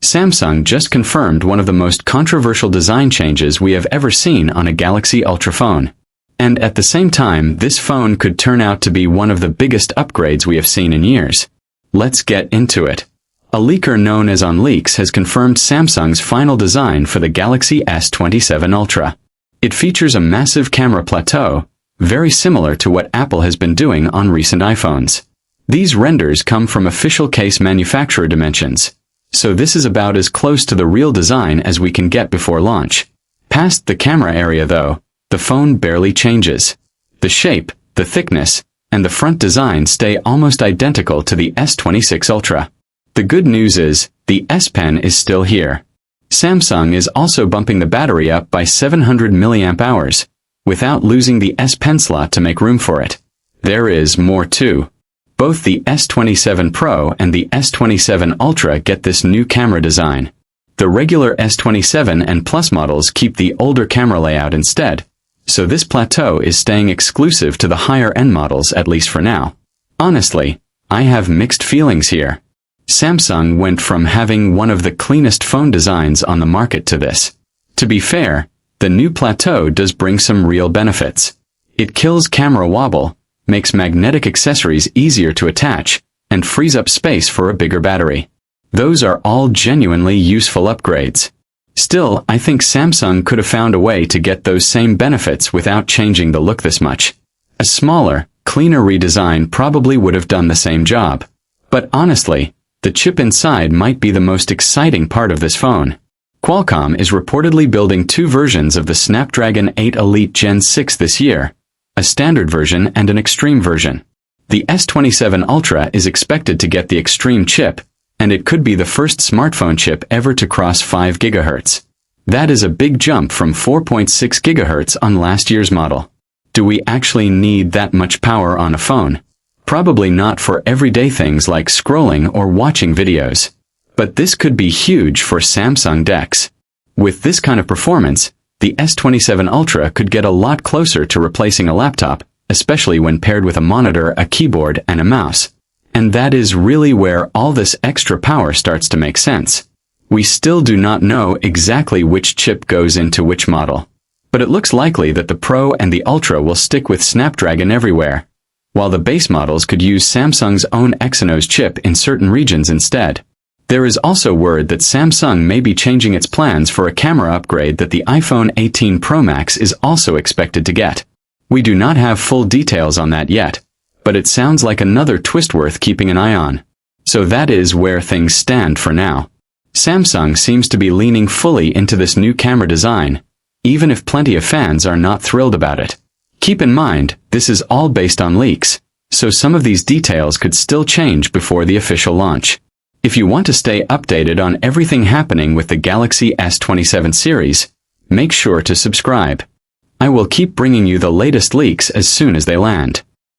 Samsung just confirmed one of the most controversial design changes we have ever seen on a Galaxy Ultra phone. And at the same time, this phone could turn out to be one of the biggest upgrades we have seen in years. Let's get into it. A leaker known as OnLeaks has confirmed Samsung's final design for the Galaxy S27 Ultra. It features a massive camera plateau, very similar to what Apple has been doing on recent iPhones. These renders come from official case manufacturer dimensions, so this is about as close to the real design as we can get before launch. Past the camera area though, the phone barely changes. The shape, the thickness, and the front design stay almost identical to the S26 Ultra. The good news is, the S Pen is still here. Samsung is also bumping the battery up by 700 mAh, without losing the S Pen slot to make room for it. There is more too. Both the S27 Pro and the S27 Ultra get this new camera design. The regular S27 and Plus models keep the older camera layout instead, so this plateau is staying exclusive to the higher-end models at least for now. Honestly, I have mixed feelings here. Samsung went from having one of the cleanest phone designs on the market to this. To be fair, the new plateau does bring some real benefits. It kills camera wobble, makes magnetic accessories easier to attach, and frees up space for a bigger battery. Those are all genuinely useful upgrades. Still, I think Samsung could have found a way to get those same benefits without changing the look this much. A smaller, cleaner redesign probably would have done the same job. But honestly, the chip inside might be the most exciting part of this phone. Qualcomm is reportedly building two versions of the Snapdragon 8 Elite Gen 6 this year, a standard version and an extreme version. The S27 Ultra is expected to get the extreme chip, and it could be the first smartphone chip ever to cross 5 GHz. That is a big jump from 4.6 GHz on last year's model. Do we actually need that much power on a phone? Probably not for everyday things like scrolling or watching videos. But this could be huge for Samsung DeX. With this kind of performance, the S27 Ultra could get a lot closer to replacing a laptop, especially when paired with a monitor, a keyboard, and a mouse. And that is really where all this extra power starts to make sense. We still do not know exactly which chip goes into which model. But it looks likely that the Pro and the Ultra will stick with Snapdragon everywhere, while the base models could use Samsung's own Exynos chip in certain regions instead. There is also word that Samsung may be changing its plans for a camera upgrade that the iPhone 18 Pro Max is also expected to get. We do not have full details on that yet, but it sounds like another twist worth keeping an eye on. So that is where things stand for now. Samsung seems to be leaning fully into this new camera design, even if plenty of fans are not thrilled about it. Keep in mind, this is all based on leaks, so some of these details could still change before the official launch. If you want to stay updated on everything happening with the Galaxy S27 series, make sure to subscribe. I will keep bringing you the latest leaks as soon as they land.